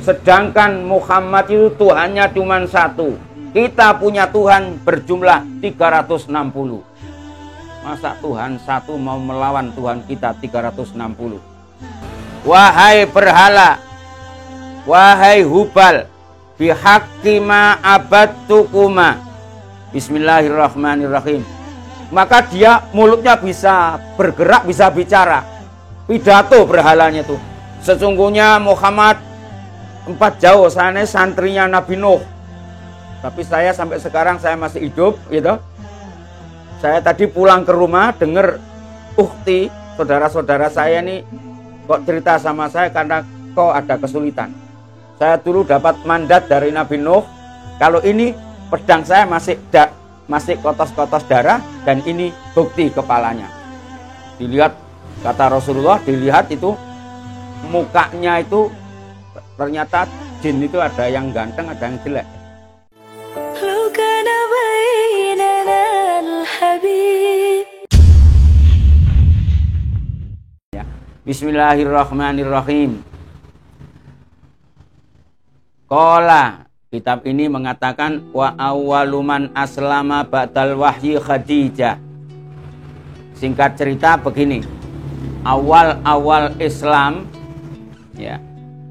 Sedangkan Muhammad itu Tuhannya cuma satu. Kita punya Tuhan berjumlah 360. Masa Tuhan satu mau melawan Tuhan kita 360? Wahai berhala, wahai Hubal, bihaqqi ma abattukuma. Bismillahirrahmanirrahim. Maka dia mulutnya bisa bergerak, bisa bicara. Pidato berhalanya tuh. Sesungguhnya Muhammad 4 jauh sana santrinya Nabi Nuh. Tapi saya sampai sekarang saya masih hidup gitu. Saya tadi pulang ke rumah dengar ukhti, saudara-saudara saya nih kok cerita sama saya karena kok ada kesulitan. Saya dulu dapat mandat dari Nabi Nuh, kalau ini pedang saya masih kotos-kotos darah dan ini bukti kepalanya. Dilihat, kata Rasulullah, dilihat itu mukanya itu ternyata jin itu ada yang ganteng, ada yang jelek. Bismillahirrahmanirrahim. Qala, kitab ini mengatakan wa awwaluman aslama ba'dal wahyi Khadijah. Singkat cerita begini, awal-awal Islam ya,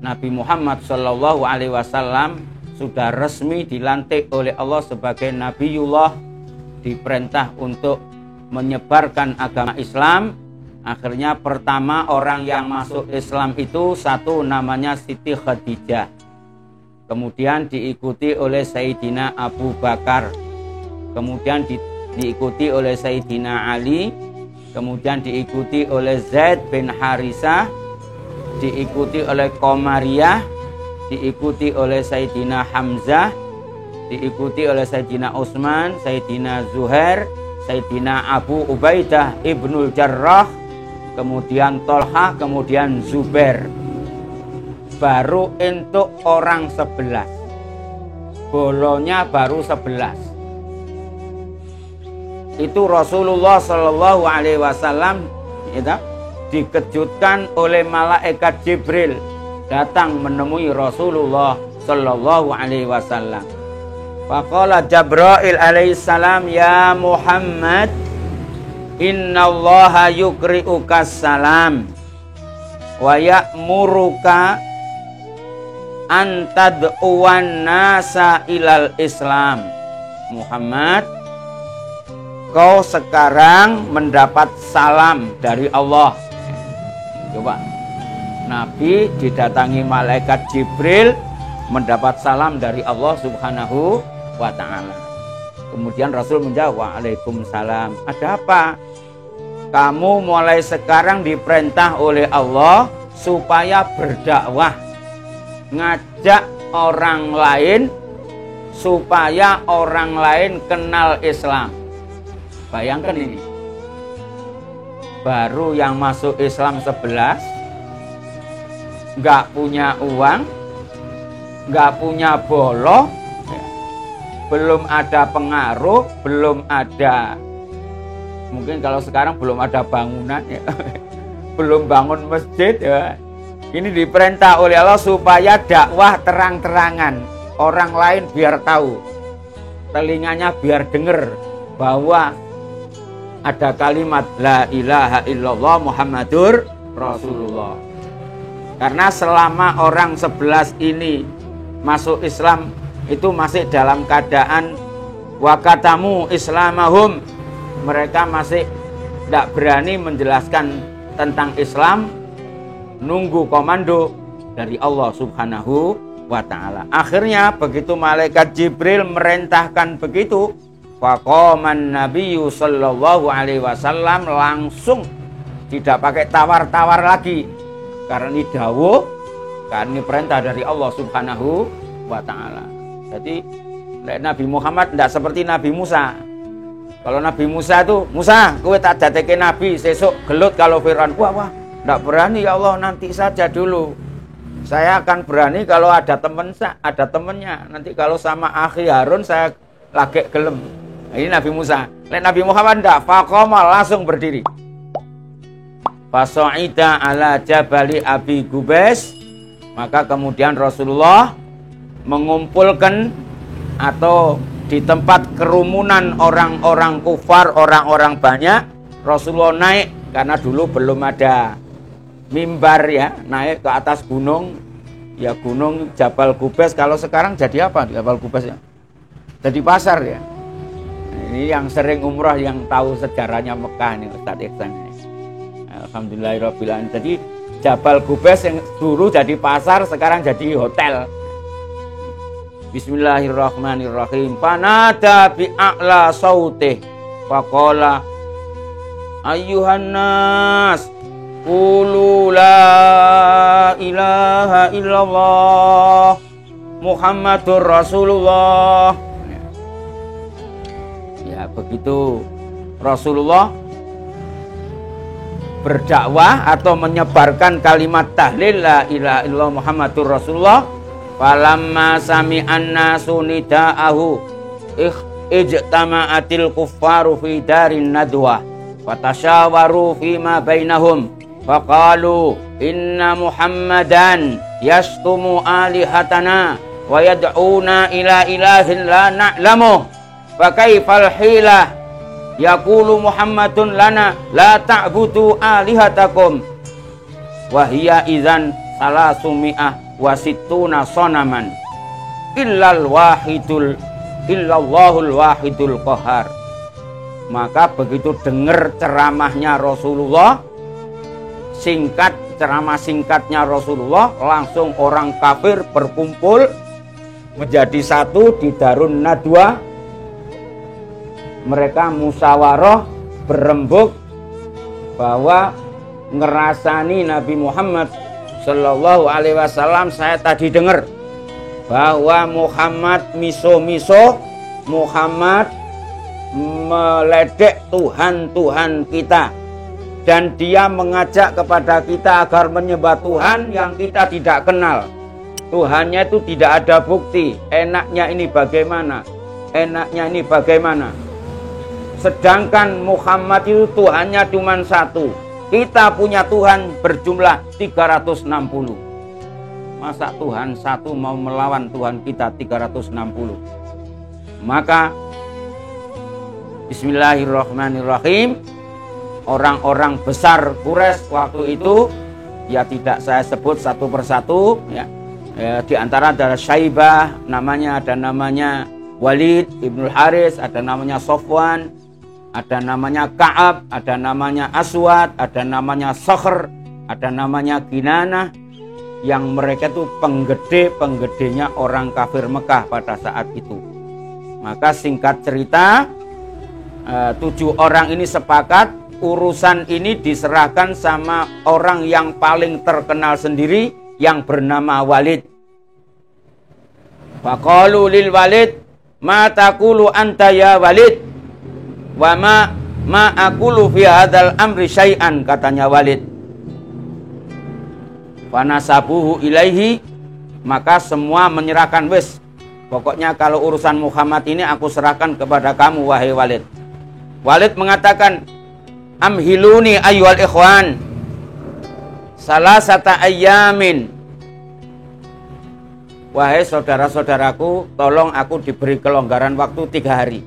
Nabi Muhammad Shallallahu Alaihi Wasallam sudah resmi dilantik oleh Allah sebagai Nabiullah, diperintah untuk menyebarkan agama Islam. Akhirnya pertama orang yang masuk Islam itu satu namanya Siti Khadijah. Kemudian diikuti oleh Sayyidina Abu Bakar. Kemudian diikuti oleh Sayyidina Ali. Kemudian diikuti oleh Zaid bin Harisah. Diikuti oleh Qamariyah. Diikuti oleh Sayyidina Hamzah. Diikuti oleh Sayyidina Utsman, Sayyidina Zuhair, Sayyidina Abu Ubaidah Ibnul Jarrah, kemudian Tolha, kemudian Zubair. Baru untuk orang 11. Bolonya baru 11. Itu Rasulullah Shallallahu Alaihi Wasallam dikejutkan oleh malaikat Jibril datang menemui Rasulullah Shallallahu Alaihi Wasallam. Faqala Jibril alaihissalam, ya Muhammad, innallaha yukri'uka salam wa ya'muruka an tad'uwan nasa ilal Islam. Muhammad, kau sekarang mendapat salam dari Allah. Coba, Nabi didatangi malaikat Jibril mendapat salam dari Allah Subhanahu wa ta'ala. Kemudian Rasul menjawab, waalaikumsalam. Ada apa? Kamu mulai sekarang diperintah oleh Allah supaya berdakwah, ngajak orang lain supaya orang lain kenal Islam. Bayangkan ini, baru yang masuk Islam 11, nggak punya uang, nggak punya boloh, belum ada pengaruh, belum ada, mungkin kalau sekarang belum ada bangunan ya, belum bangun masjid ya. Ini diperintah oleh Allah supaya dakwah terang-terangan, orang lain biar tahu, telinganya biar dengar bahwa ada kalimat la ilaha illallah Muhammadur Rasulullah. Karena selama orang 11 ini masuk Islam itu masih dalam keadaan wakatamu islamahum, mereka masih tidak berani menjelaskan tentang Islam, nunggu komando dari Allah Subhanahu wa ta'ala. Akhirnya begitu malaikat Jibril merintahkan begitu, faqaman nabiyyu sallallahu alaihi wasallam, langsung tidak pakai tawar-tawar lagi, karena ini dawuh, karena ini perintah dari Allah Subhanahu wa ta'ala. Jadi Nabi Muhammad tidak seperti Nabi Musa. Kalau Nabi Musa itu, Musa, kowe tak dadeke nabi, sesuk gelut kalau Fir'aun. Wah, tidak berani ya Allah, nanti saja dulu. Saya akan berani kalau ada temennya. Nanti kalau sama akhi Harun saya lagi gelem. Ini Nabi Musa. Nabi Muhammad tidak, faqama, langsung berdiri. Fasa'ida ala jabali Abi Gubais, Maka kemudian Rasulullah mengumpulkan atau di tempat kerumunan orang-orang kufar, orang-orang banyak, Rasulullah naik karena dulu belum ada mimbar ya, naik ke atas gunung, ya gunung Jabal Qubais. Kalau sekarang jadi apa Jabal Qubais ya? Jadi pasar ya. Ini yang sering umroh yang tahu sejarahnya Mekah ini Ustaz Iksan ini. Alhamdulillahirabbil alamin. Jadi Jabal Qubais yang dulu jadi pasar sekarang jadi hotel. Bismillahirrahmanirrahim. Fanada bi'a'la sautih faqala ayyuhan nas qulu la ilaha illallah Muhammadur Rasulullah. Ya begitu Rasulullah berdakwah atau menyebarkan kalimat tahlil la ilaha illallah Muhammadur Rasulullah. Falamma sami'an nasu nida'ahu ijtama'atil kuffaru fi darin nadwa fatashawaru fima bainahum faqalu inna Muhammadan yastumu alihatana wa yad'una ila ilahin la na'lamu fa kaifal hilah yaqulu Muhammadun lana la ta'budu alihatakum wa hiya idzan salasumi'ah wasituna sonaman illallahul wahidul qahar. Maka begitu dengar ceramahnya Rasulullah, ceramah singkatnya Rasulullah, langsung orang kafir berkumpul menjadi satu di Darun Nadwa. Mereka musyawarah berembuk bahwa ngerasani Nabi Muhammad Sallallahu alaihi wasallam, saya tadi dengar bahwa Muhammad miso-miso, Muhammad meledek Tuhan kita, dan dia mengajak kepada kita agar menyembah Tuhan yang kita tidak kenal. Tuhannya itu tidak ada bukti. Enaknya ini bagaimana? Enaknya ini bagaimana? Sedangkan Muhammad itu Tuhannya cuma satu. Kita punya Tuhan berjumlah 360. Masa Tuhan satu mau melawan Tuhan kita 360? Maka Bismillahirrahmanirrahim, orang-orang besar Quraisy waktu itu, ya tidak saya sebut satu persatu ya. Di antara ada Syaibah, ada namanya Walid Ibnul Haris, ada namanya Sofwan, ada namanya Ka'ab, ada namanya Aswad, ada namanya Sakhr, ada namanya Kinanah, yang mereka itu penggede-penggedenya orang kafir Mekah pada saat itu. Maka singkat cerita, 7 orang ini sepakat urusan ini diserahkan sama orang yang paling terkenal sendiri yang bernama Walid. Faqalu lil Walid, ma taqulu anta ya Walid? Wa ma aqulu fi hadzal amri syai'an, katanya Walid. Fanasabuhu ilaihi, maka semua menyerahkan, wis pokoknya kalau urusan Muhammad ini aku serahkan kepada kamu wahai Walid. Walid mengatakan, amhiluni ayyuhal ikhwan salasata ayyamin, wahai saudara-saudaraku, tolong aku diberi kelonggaran waktu 3 hari.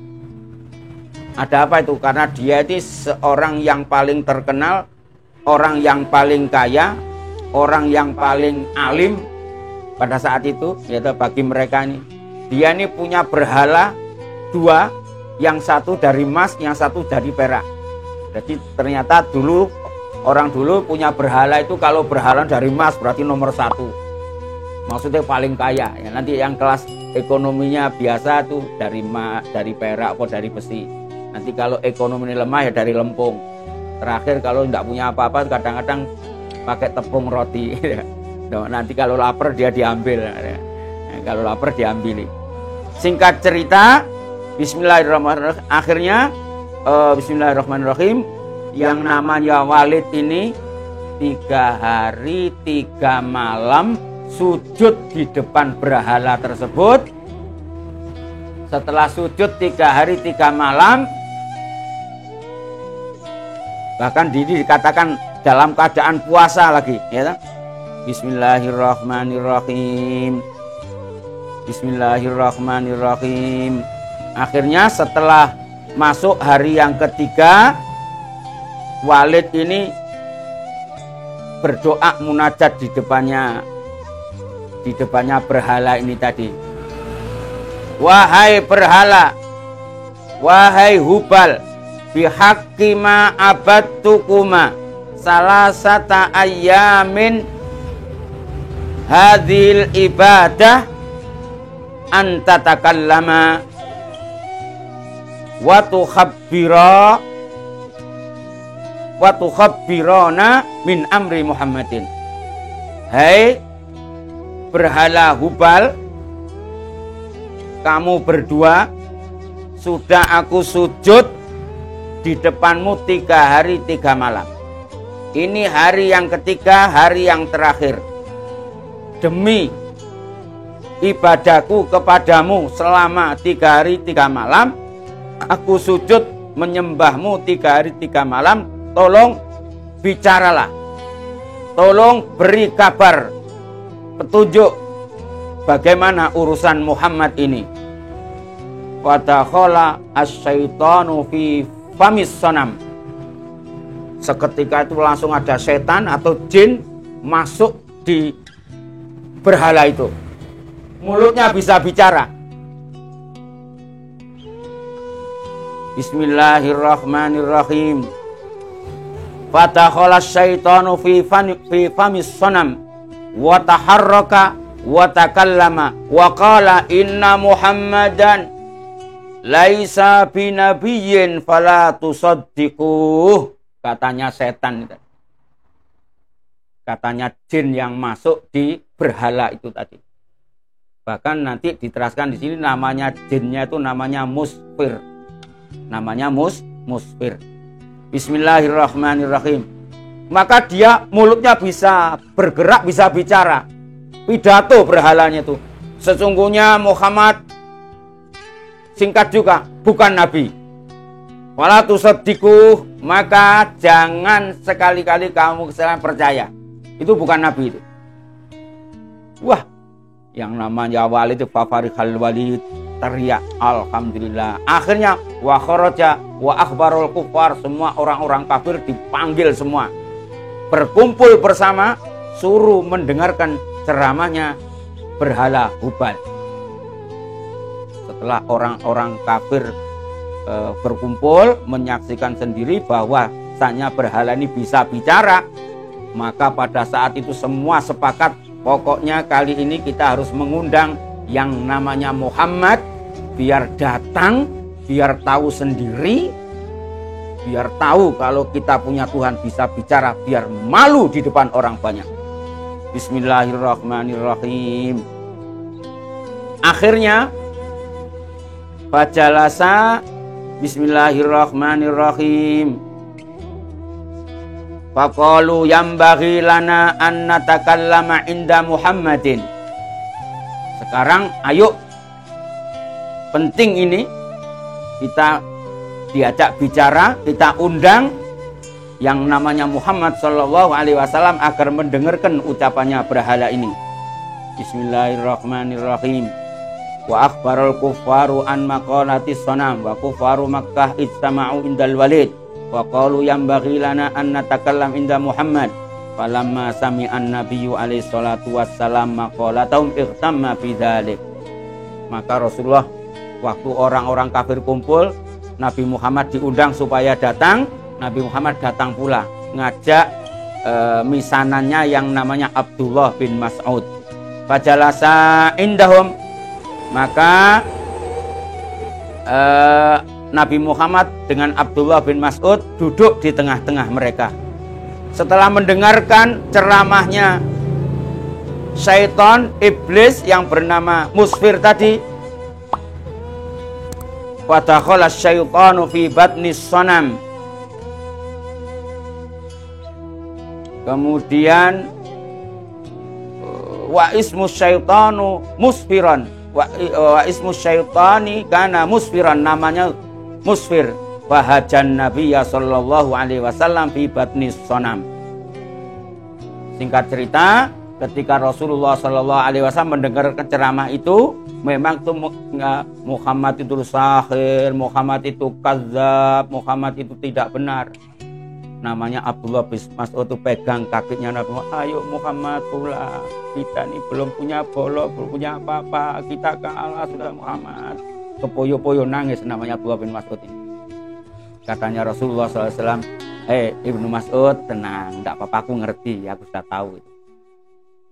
Ada apa itu? Karena dia itu seorang yang paling terkenal, orang yang paling kaya, orang yang paling alim pada saat itu, yaitu bagi mereka ini. Dia ini punya berhala 2, yang satu dari emas, yang satu dari perak. Jadi ternyata dulu, orang dulu punya berhala itu, kalau berhala dari emas berarti nomor 1. Maksudnya paling kaya. Ya, nanti yang kelas ekonominya biasa tuh dari perak atau dari besi. Nanti kalau ekonomi lemah ya dari lempung. Terakhir kalau tidak punya apa-apa kadang-kadang pakai tepung roti. Nanti kalau lapar dia diambil. Kalau lapar diambil. Singkat cerita, Bismillahirrahmanirrahim. Akhirnya Bismillahirrahmanirrahim, yang namanya Walid ini 3 hari 3 malam sujud di depan berhala tersebut. Setelah sujud 3 hari 3 malam, bahkan dikatakan dalam keadaan puasa lagi, ya. Bismillahirrahmanirrahim. Bismillahirrahmanirrahim. Akhirnya setelah masuk hari yang ketiga, Walid ini berdoa munajat di depannya berhala ini tadi. Wahai berhala, wahai Hubal, bihaqqi ma abattukuma salasata ayyamin hadhil ibadah anta takallama wa tukhabbirana min amri Muhammadin. Hai berhala Hubal, kamu berdua sudah aku sujud di depanmu 3 hari 3 malam. Ini hari yang ketiga, hari yang terakhir. Demi ibadahku kepadamu selama 3 hari 3 malam, aku sujud menyembahmu 3 hari 3 malam. Tolong bicaralah, tolong beri kabar, petunjuk bagaimana urusan Muhammad ini. Fadakhala asyaitanu fi famis sonam. Seketika itu langsung ada setan atau jin masuk di berhala itu. Mulutnya bisa bicara. Bismillahirrahmanirrahim. Fadakhala asyaitanu fi famis sonam wa taharraka wa takallama wa qala inna Muhammadan laisa binabiyyin fala tusaddiquh. Katanya setan itu. Katanya jin yang masuk di berhala itu tadi. Bahkan nanti diteraskan di sini namanya jinnya itu namanya musfir. Namanya musfir. Bismillahirrahmanirrahim. Maka dia mulutnya bisa bergerak, bisa bicara. Pidato berhalanya itu. Sesungguhnya Muhammad, singkat juga, bukan nabi. Wala tusaddiquh, maka jangan sekali-kali kamu percaya. Itu bukan nabi itu. Wah, yang namanya Walid itu Fafarihal Walid, teriak alhamdulillah. Akhirnya wa kharaja wa akhbarul kufar, semua orang-orang kafir dipanggil semua. Berkumpul bersama, suruh mendengarkan ceramahnya berhala Hubal. Setelah orang-orang kafir berkumpul menyaksikan sendiri bahwa sanya berhala ini bisa bicara, maka pada saat itu semua sepakat, pokoknya kali ini kita harus mengundang yang namanya Muhammad, biar datang, biar tahu sendiri, biar tahu kalau kita punya Tuhan bisa bicara, biar malu di depan orang banyak. Bismillahirrahmanirrahim. Akhirnya fajalasa, bismillahirrahmanirrahim. Faqalu yambaghi lana an natakallama inda Muhammadin. Sekarang ayo, penting ini kita diajak bicara, kita undang yang namanya Muhammad Shallallahu Alaihi Wasallam agar mendengarkan ucapannya berhala ini. Bismillahirrahmanirrahim. Wa akhbarul kuffaru an maqalatis sonam wa kuffaru Makkah ijtama'u indal Walid wa qalu yambaghi lana an natakallam inda Muhammad. Falamma sami'an nabiyyu alaihi salatu wassalam maqalatahum ihtamma bidzalik. Maka Rasulullah, waktu orang-orang kafir kumpul, Nabi Muhammad diundang supaya datang. Nabi Muhammad datang pula, ngajak misanannya yang namanya Abdullah bin Mas'ud. Fajalasa indahum, maka Nabi Muhammad dengan Abdullah bin Mas'ud duduk di tengah-tengah mereka. Setelah mendengarkan ceramahnya syaitan, iblis yang bernama Musfir tadi, wadakhala syaitanu fi batnis sonam. Kemudian wa ismu syaitanu musfiran, wa ismu syaitani kana musfiran, namanya Musfir. Fahajan Nabiya sallallahu alaihi wasallam fi batnis sonam. Singkat cerita, ketika Rasulullah Shallallahu Alaihi Wasallam mendengar ceramah itu, memang tuh Muhammad itu sahir, Muhammad itu kadzab, Muhammad itu tidak benar. Namanya Abdullah bin Mas'ud itu pegang kakinya Nabi Muhammad, ayo Muhammad pulang, kita ini belum punya bolok, belum punya apa-apa, kita kalah sudah Muhammad. Kepoyo-poyo nangis namanya Abdullah bin Mas'ud ini. Katanya Rasulullah SAW, Ibnu Mas'ud tenang, tidak apa-apa, aku ngerti, aku sudah tahu itu.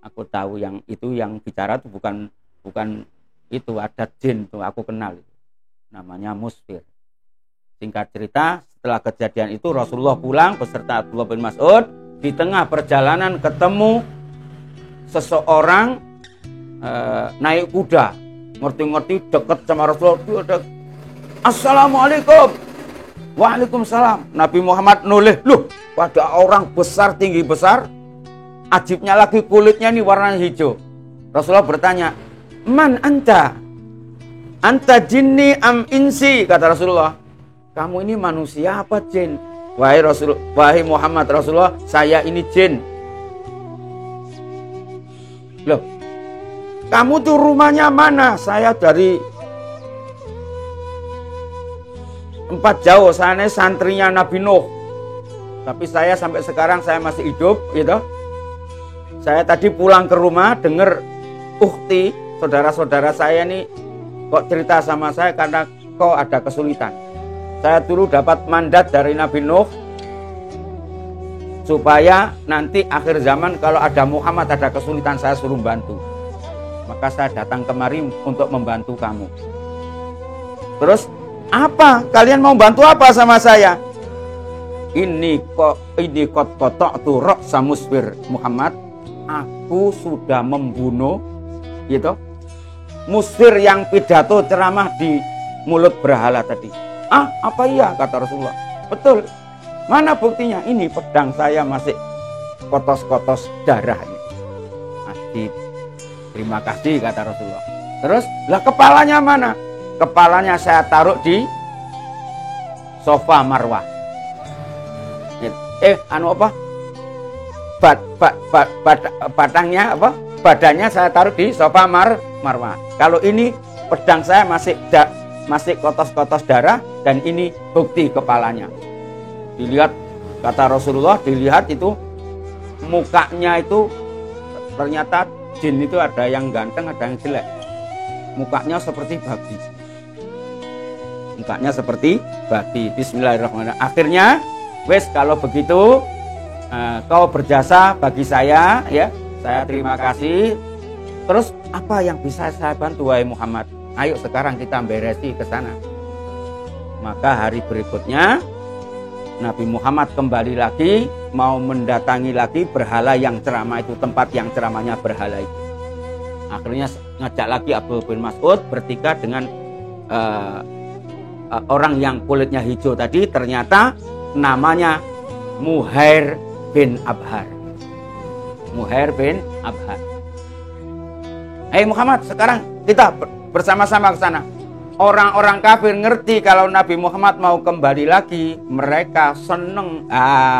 Aku tahu yang itu yang bicara itu bukan itu, ada jin tuh, aku kenal itu. Namanya musfir. Singkat cerita, setelah kejadian itu Rasulullah pulang beserta Abdullah bin Mas'ud. Di tengah perjalanan ketemu seseorang naik kuda, ngerti-ngerti deket sama Rasulullah. Assalamualaikum. Waalaikumsalam. Nabi Muhammad noleh, loh, ada orang besar, tinggi besar. Ajibnya lagi kulitnya ini warna hijau. Rasulullah bertanya, man anta? Anta jinni am insi? Kata Rasulullah, kamu ini manusia apa jin? Wahai Muhammad, Rasulullah, saya ini jin. Loh, kamu tuh rumahnya mana? Saya dari 4 jauh, saya santrinya Nabi Nuh. Tapi saya sampai sekarang saya masih hidup, gitu. Saya tadi pulang ke rumah dengar ukhti, saudara-saudara saya nih kok cerita sama saya karena kok ada kesulitan. Saya dulu dapat mandat dari Nabi Nuh supaya nanti akhir zaman kalau ada Muhammad ada kesulitan saya suruh bantu. Maka saya datang kemari untuk membantu kamu. Terus apa? Kalian mau bantu apa sama saya? Ini kot kotok tuh rok samusfir Muhammad. Aku sudah membunuh gitu musfir yang pidato ceramah di mulut berhala tadi. Ah, apa iya? Kata Rasulullah. Betul. Mana buktinya? Ini pedang saya masih kotos-kotos darah ini. Ajib. Terima kasih, kata Rasulullah. Terus, lah kepalanya mana? Kepalanya saya taruh di sofa Marwah. Apa? Batangnya apa? Badannya saya taruh di sofa Marwah. Kalau ini pedang saya masih kotos-kotos darah dan ini bukti kepalanya. Dilihat, kata Rasulullah, dilihat itu mukanya itu ternyata jin itu ada yang ganteng, ada yang jelek. Mukanya seperti babi. Mukanya seperti babi. Bismillahirrahmanirrahim. Akhirnya, wes kalau begitu kau berjasa bagi saya, ya, saya terima kasih. Terus apa yang bisa saya bantu, wahai Muhammad? Ayo sekarang kita beresi ke sana. Maka hari berikutnya Nabi Muhammad kembali lagi mau mendatangi lagi berhala yang ceramah itu, tempat yang ceramahnya berhala itu. Akhirnya ngajak lagi Abdullah bin Mas'ud bertiga dengan orang yang kulitnya hijau tadi, ternyata namanya Muhair bin Abhar. Muhair bin Abhar. Muhammad, sekarang kita bersama-sama ke sana. Orang-orang kafir ngerti kalau Nabi Muhammad mau kembali lagi, mereka seneng.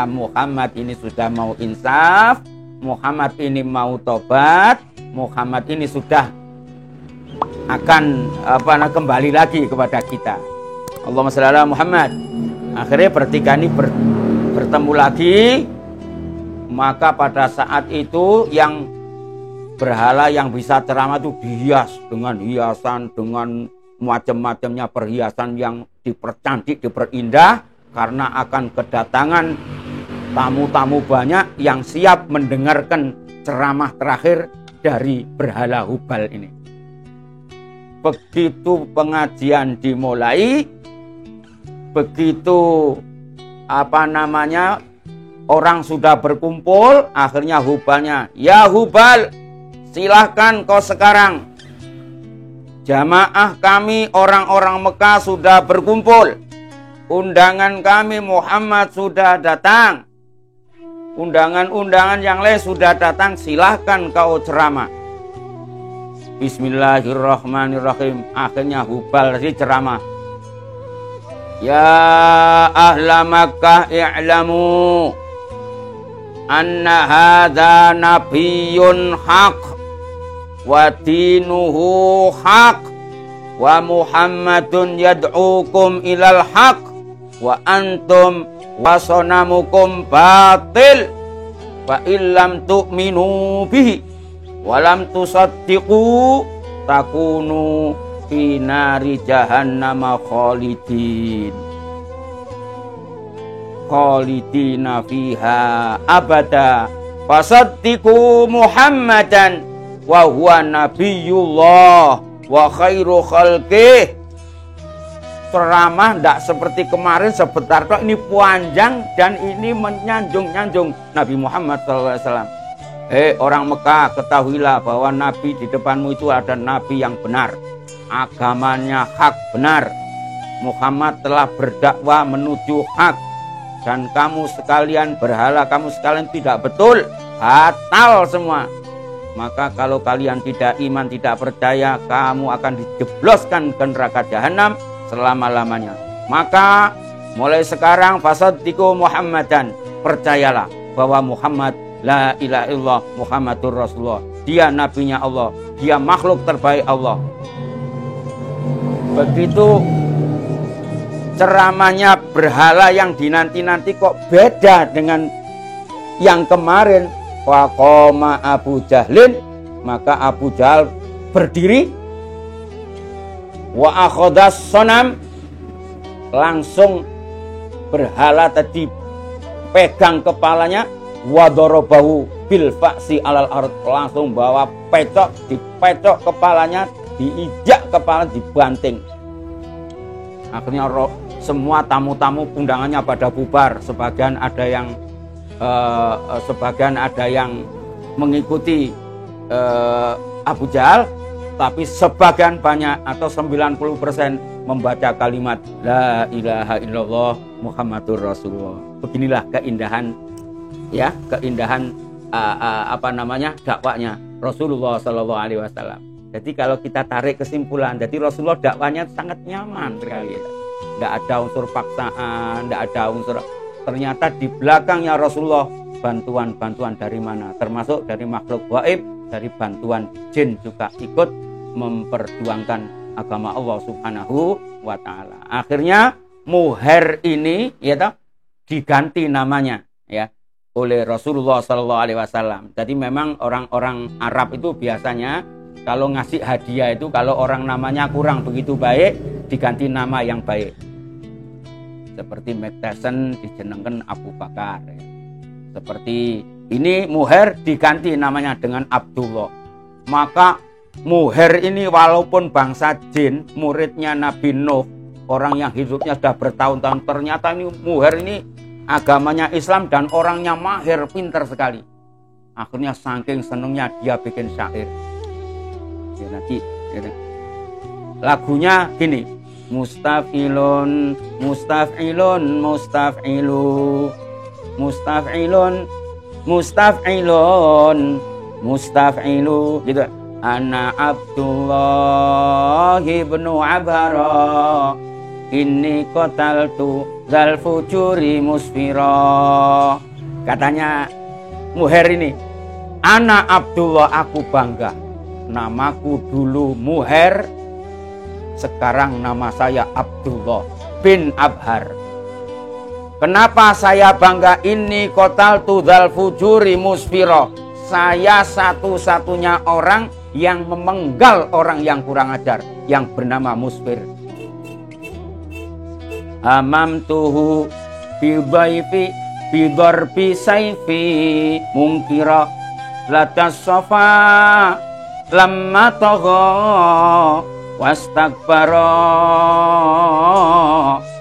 Muhammad ini sudah mau insaf, Muhammad ini mau tobat, Muhammad ini sudah akan kembali lagi kepada kita. Allahumma shalli ala Muhammad. Akhirnya bertiga ini bertemu lagi. Maka pada saat itu yang berhala yang bisa ceramah itu dihias dengan hiasan, dengan macam-macamnya perhiasan yang dipercantik, diperindah, karena akan kedatangan tamu-tamu banyak yang siap mendengarkan ceramah terakhir dari berhala Hubal ini. Begitu pengajian dimulai, begitu orang sudah berkumpul, akhirnya Hubalnya, ya Hubal, silahkan kau sekarang. Jamaah kami orang-orang Mekah sudah berkumpul. Undangan kami Muhammad sudah datang. Undangan-undangan yang lain sudah datang, silahkan kau ceramah. Bismillahirrahmanirrahim. Akhirnya Hubal ceramah. Ya ahla Makkah i'lamu anna hadza nabiyyun haq wa dinuhu haq wa Muhammadun yad'ukum ilal haq wa antum wa sanamukum batil fa illam tu'minu bihi wa lam tusaddiqu takunu fi nari jahannama khalidina fiha abada fasaddiqu Muhammadan wa huwa nabiyullah wa khairu khalqih. Ceramah tidak seperti kemarin sebentar kok, ini panjang dan ini menyanjung-nyanjung Nabi Muhammad SAW. Orang Mekah, ketahuilah bahwa Nabi di depanmu itu ada Nabi yang benar, agamanya hak benar. Muhammad telah berdakwah menuju hak, dan kamu sekalian berhala, kamu sekalian tidak betul, batal semua. Maka kalau kalian tidak iman, tidak percaya, kamu akan dijebloskan ke neraka jahanam selama-lamanya. Maka mulai sekarang fasaddiqu Muhammadan, percayalah bahwa Muhammad la ilaha illallah Muhammadur Rasulullah. Dia nabinya Allah, dia makhluk terbaik Allah. Begitu ceramahnya berhala yang dinanti-nanti kok beda dengan yang kemarin. Waqoma Abu Jahlin, maka Abu Jahal berdiri. Wa akhodas sonam, langsung berhala tadi pegang kepalanya. Wa dorobahu bil faksi alal ard, langsung bawa pecok, dipecok kepalanya, diijak kepala, dibanting. Akhirnya semua tamu-tamu undangannya pada bubar. Sebagian ada yang mengikuti Abu Jahal, tapi sebagian banyak atau 90% membaca kalimat la ilaha illallah Muhammadur Rasulullah. Beginilah keindahan dakwanya Rasulullah Shallallahu Alaihi Wasallam. Jadi kalau kita tarik kesimpulan, jadi Rasulullah dakwanya sangat nyaman sekali. Tidak ada unsur paksaan, tidak ada unsur. Ternyata di belakangnya Rasulullah bantuan-bantuan dari mana? Termasuk dari makhluk gaib, dari bantuan jin juga ikut memperjuangkan agama Allah Subhanahu wa Ta'ala. Akhirnya Muher ini diganti namanya oleh Rasulullah Sallallahu Alaihi Wasallam. Jadi memang orang-orang Arab itu biasanya kalau ngasih hadiah itu, kalau orang namanya kurang begitu baik, diganti nama yang baik. Seperti Mike Tyson dijenengkan Abu Bakar. Seperti ini Muher diganti namanya dengan Abdullah. Maka Muher ini walaupun bangsa jin, muridnya Nabi Nuh, orang yang hidupnya sudah bertahun-tahun, ternyata ini Muher ini agamanya Islam dan orangnya mahir, pintar sekali. Akhirnya saking senengnya dia bikin syair. Lagunya gini. Mustaf'ilun, mustaf'ilun, mustaf'ilu, mustaf'ilun, mustaf'ilun, mustaf'ilu, gitu. Ana Abdullah ibnu Abhara, inni qataltu zal fujuri musfira. Katanya Muher ini, ana Abdullah, aku bangga. Namaku dulu Muher, sekarang nama saya Abdullah bin Abhar. Kenapa saya bangga? Ini qataltu dzal fujuri musfira. Saya satu-satunya orang yang memenggal orang yang kurang ajar, yang bernama Musfir. Amamtuhu bi dhaifi bi darbi sayfi munkira latas safa lamma tagha wastakbara.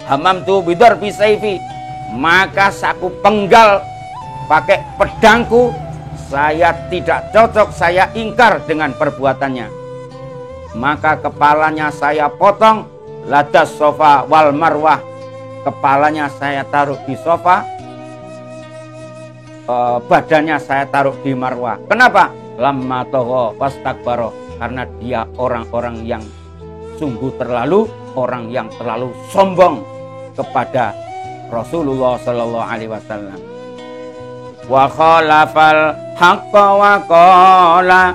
Hamamtu bidar bisayfi, maka aku penggal pakai pedangku. Saya tidak cocok, saya ingkar dengan perbuatannya. Maka kepalanya saya potong. Ladas sofa wal marwah, kepalanya saya taruh di sofa, badannya saya taruh di marwah. Kenapa? Lamma toho wastakbaro, karena dia orang-orang yang sungguh terlalu, orang yang terlalu sombong kepada Rasulullah Sallallahu Alaihi Wasallam. wa khalafal haqqa wa qala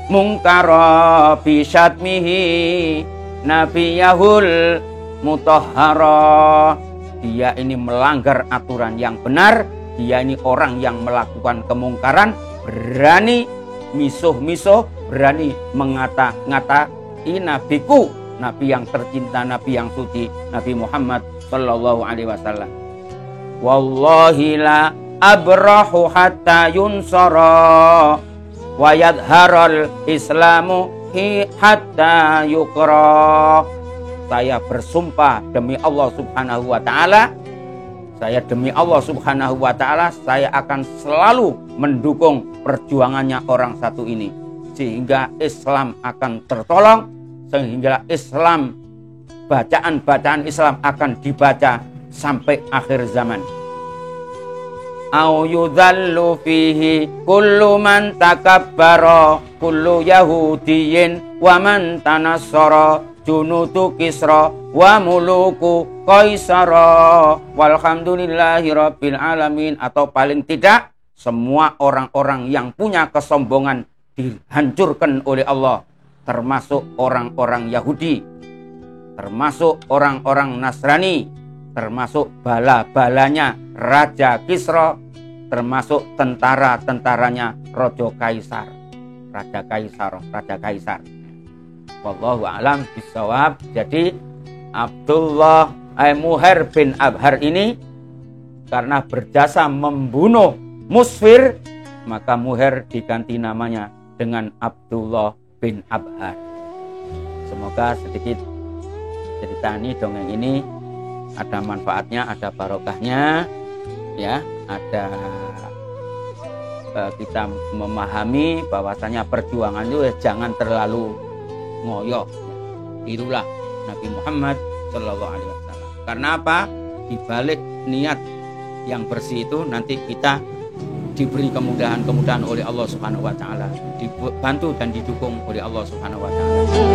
mungkara bi syatmihi nabiyahul mutahhara. Dia ini melanggar aturan yang benar, dia ini orang yang melakukan kemungkaran, berani misuh-misuh, berani mengata-ngatai nabiku, nabi yang tercinta, nabi yang suci, Nabi Muhammad sallallahu alaihi wasallam. Wallahi la abrahu hatta yunsara wa yadharal islamu hatta yukra. Saya bersumpah demi Allah Subhanahu wa taala, saya demi Allah Subhanahu wa taala, saya akan selalu mendukung perjuangannya orang satu ini sehingga Islam akan tertolong, sehingga Islam, bacaan-bacaan Islam akan dibaca sampai akhir zaman. Au yudhallu fihi kullu man takabbara kullu yahudiyin wa man tanassara junudu kisra wa muluku qaisara walhamdulillahi rabbil alamin. Atau paling tidak semua orang-orang yang punya kesombongan dihancurkan oleh Allah, termasuk orang-orang Yahudi, termasuk orang-orang Nasrani, termasuk bala-balanya Raja Kisra, termasuk tentara-tentaranya Raja Kaisar. Wallahu a'lam bishawab. Jadi Abdullah Muhair bin Abhar ini karena berjasa membunuh Musfir, maka Muhair diganti namanya dengan Abdullah bin Abhar. Semoga sedikit cerita ini, dongeng ini ada manfaatnya, ada barokahnya, ya, ada kita memahami bahwasanya perjuangan itu jangan terlalu ngoyo. Itulah Nabi Muhammad Shallallahu Alaihi Wasallam. Karena apa? Di balik niat yang bersih itu nanti kita diberi kemudahan oleh Allah Subhanahu Wa Taala, dibantu dan didukung oleh Allah Subhanahu Wa Taala.